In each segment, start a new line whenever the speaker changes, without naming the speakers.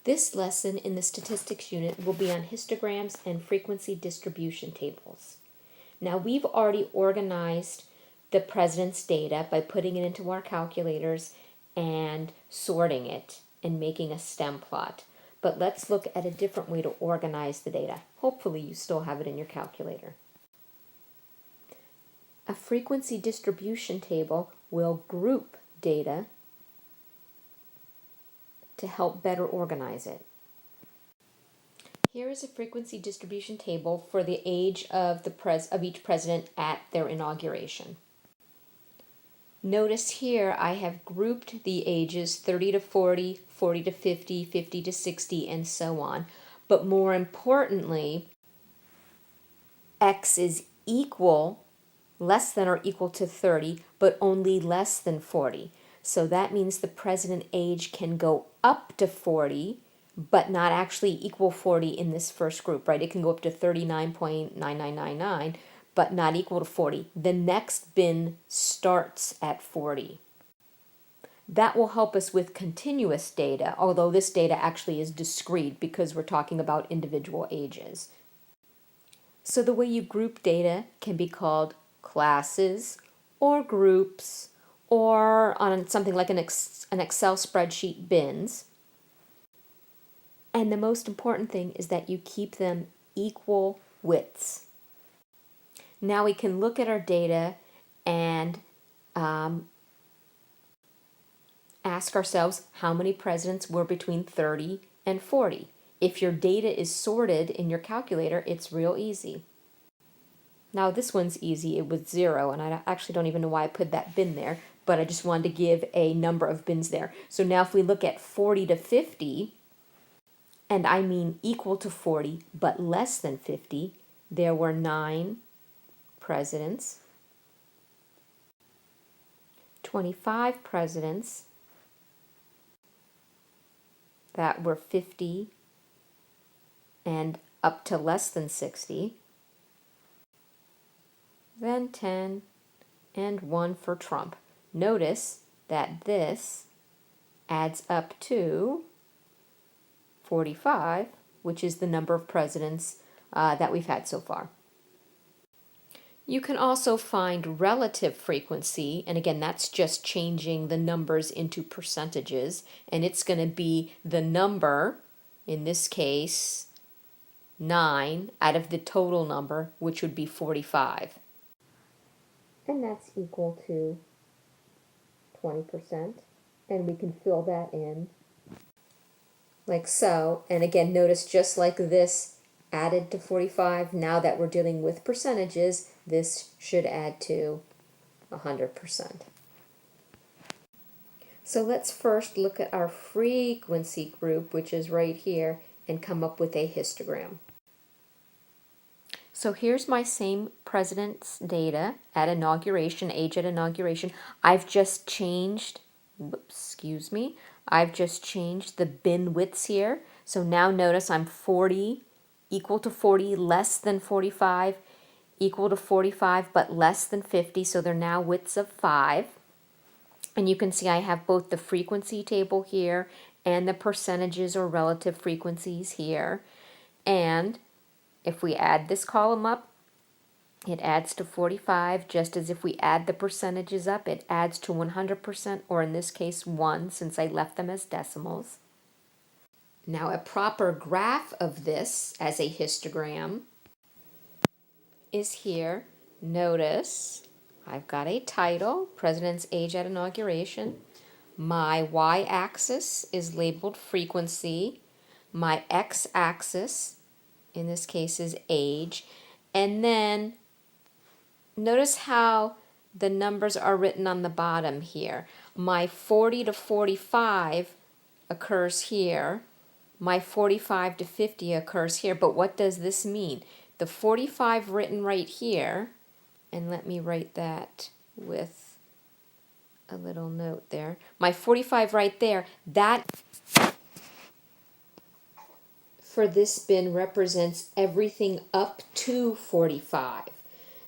This lesson in the statistics unit will be on histograms and frequency distribution tables. Now we've already organized the president's data by putting it into our calculators and sorting it and making a stem plot. But let's look at a different way to organize the data. Hopefully you still have it in your calculator. A frequency distribution table will group data to help better organize it. Here is a frequency distribution table for the age of each president at their inauguration. Notice here I have grouped the ages 30 to 40, 40 to 50, 50 to 60, and so on. But more importantly, X is equal, less than or equal to 30, but only less than 40. So that means the president age can go up to 40, but not actually equal 40 in this first group, right? It can go up to 39.9999, but not equal to 40. The next bin starts at 40. That will help us with continuous data, although this data actually is discrete because we're talking about individual ages. So the way you group data can be called classes or groups, or on something like an Excel spreadsheet, bins. And the most important thing is that you keep them equal widths. Now we can look at our data and ask ourselves how many presidents were between 30 and 40. If your data is sorted in your calculator, it's real easy. Now this one's easy, it was 0, and I actually don't even know why I put that bin there, but I just wanted to give a number of bins there. So now if we look at 40 to 50, and I mean equal to 40 but less than 50, there were 9 presidents, 25 presidents that were 50 and up to less than 60, then 10, and 1 for Trump. Notice that this adds up to 45, which is the number of presidents that we've had so far. You can also find relative frequency, and again, that's just changing the numbers into percentages, and it's going to be the number, in this case, 9 out of the total number, which would be 45. And that's equal to 20%, and we can fill that in like so. And again, notice just like this added to 45, now that we're dealing with percentages, this should add to 100%. So let's first look at our frequency group, which is right here, and come up with a histogram. So here's my same president's data at inauguration, age at inauguration. I've just changed, I've just changed the bin widths here. So now notice I'm 40, equal to 40, less than 45, equal to 45, but less than 50. So they're now widths of 5. And you can see I have both the frequency table here and the percentages or relative frequencies here. And if we add this column up, it adds to 45, just as if we add the percentages up, it adds to 100%, or in this case 1, since I left them as decimals. Now a proper graph of this as a histogram is here. Notice I've got a title, President's Age at Inauguration. My y-axis is labeled frequency. My x-axis, in this case, is age. And then notice how the numbers are written on the bottom here. My 40 to 45 occurs here. My 45 to 50 occurs here. But what does this mean? The 45 written right here, and let me write that with a little note there. My 45 right there, that for this bin represents everything up to 45.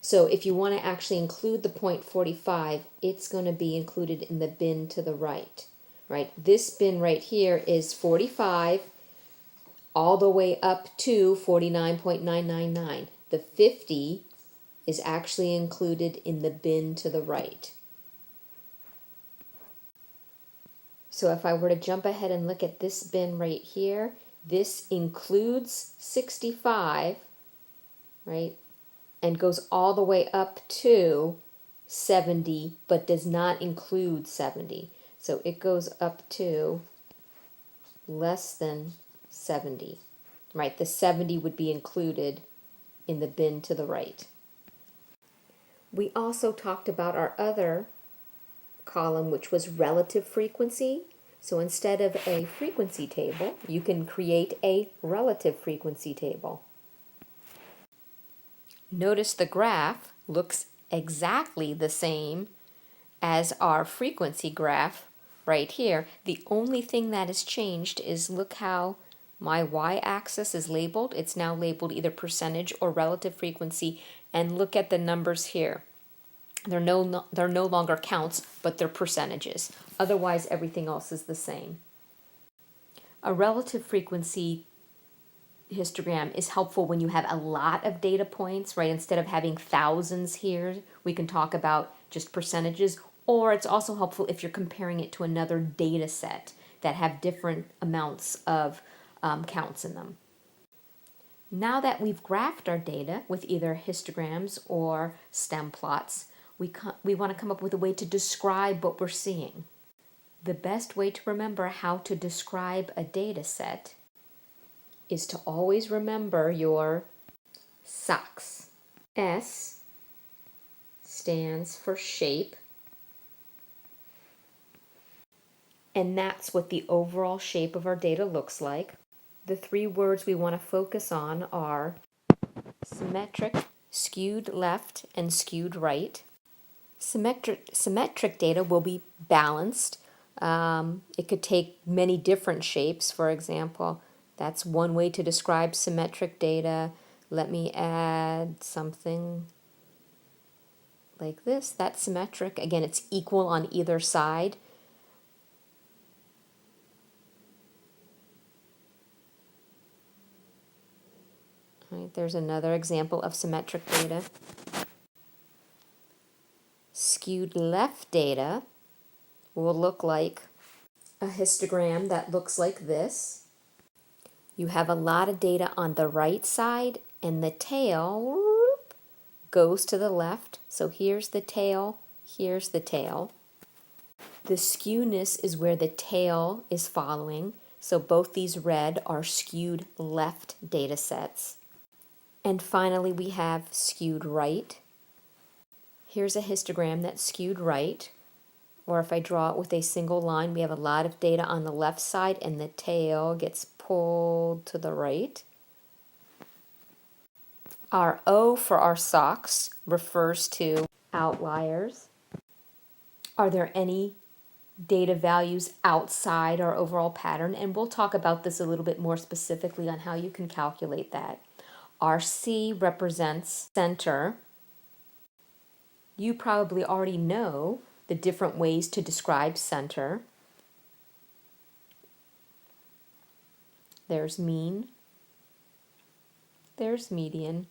So if you want to actually include the point 45, it's going to be included in the bin to the right. Right? This bin right here is 45 all the way up to 49.999. The 50 is actually included in the bin to the right. So if I were to jump ahead and look at this bin right here, this includes 65, right? And goes all the way up to 70, but does not include 70. So it goes up to less than 70, right? The 70 would be included in the bin to the right. We also talked about our other column, which was relative frequency. So instead of a frequency table, you can create a relative frequency table. Notice the graph looks exactly the same as our frequency graph right here. The only thing that has changed is look how my y-axis is labeled. It's now labeled either percentage or relative frequency, and look at the numbers here. They're no longer counts, but they're percentages. Otherwise, everything else is the same. A relative frequency histogram is helpful when you have a lot of data points, right? Instead of having thousands here, we can talk about just percentages, or it's also helpful if you're comparing it to another data set that have different amounts of counts in them. Now that we've graphed our data with either histograms or stem plots, we want to come up with a way to describe what we're seeing. The best way to remember how to describe a data set is to always remember your SOCS. S stands for shape, and that's what the overall shape of our data looks like. The three words we want to focus on are symmetric, skewed left, and skewed right. Symmetric data will be balanced. It could take many different shapes. For example, that's one way to describe symmetric data. Let me add something like this. That's symmetric. Again, it's equal on either side. All right, there's another example of symmetric data. Skewed left data will look like a histogram that looks like this. You have a lot of data on the right side, and the tail goes to the left. So here's the tail, here's the tail. The skewness is where the tail is following. So both these red are skewed left data sets. And finally, we have skewed right. Here's a histogram that's skewed right. Or if I draw it with a single line, we have a lot of data on the left side, and the tail gets pulled to the right. Our O for our SOCS refers to outliers. Are there any data values outside our overall pattern? And we'll talk about this a little bit more specifically on how you can calculate that. Our C represents center. You probably already know the different ways to describe center. There's mean, there's median,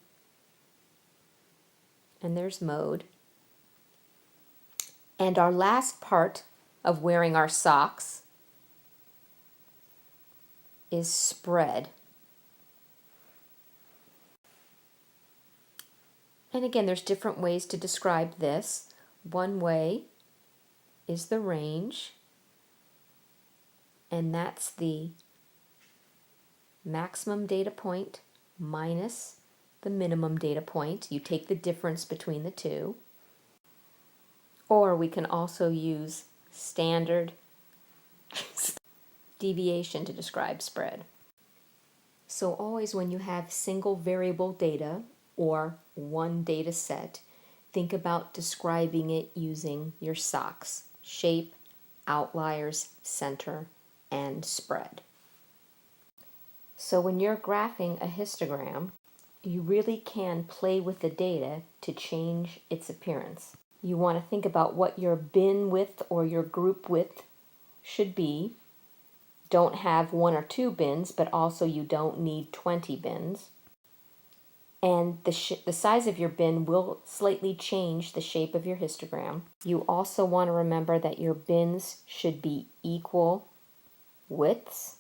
and there's mode. And our last part of wearing our SOCS is spread. And again, there's different ways to describe this. One way is the range, and that's the maximum data point minus the minimum data point. You take the difference between the two. Or we can also use standard deviation to describe spread. So always when you have single variable data or one data set, think about describing it using your SOCS: shape, outliers, center, and spread. So when you're graphing a histogram, you really can play with the data to change its appearance. You want to think about what your bin width or your group width should be. don't have 1 or 2 bins, but also you don't need 20 bins. And the size of your bin will slightly change the shape of your histogram. You also want to remember that your bins should be equal widths.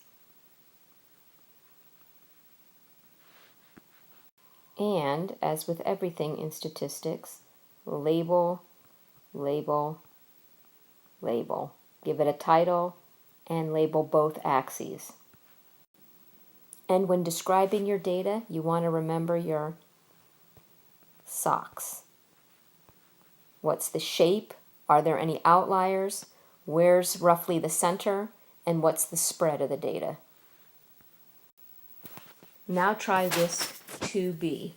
And, as with everything in statistics, label, label, label. Give it a title and label both axes. And when describing your data, you want to remember your SOCS. What's the shape? Are there any outliers? Where's roughly the center? And what's the spread of the data? Now try this 2B.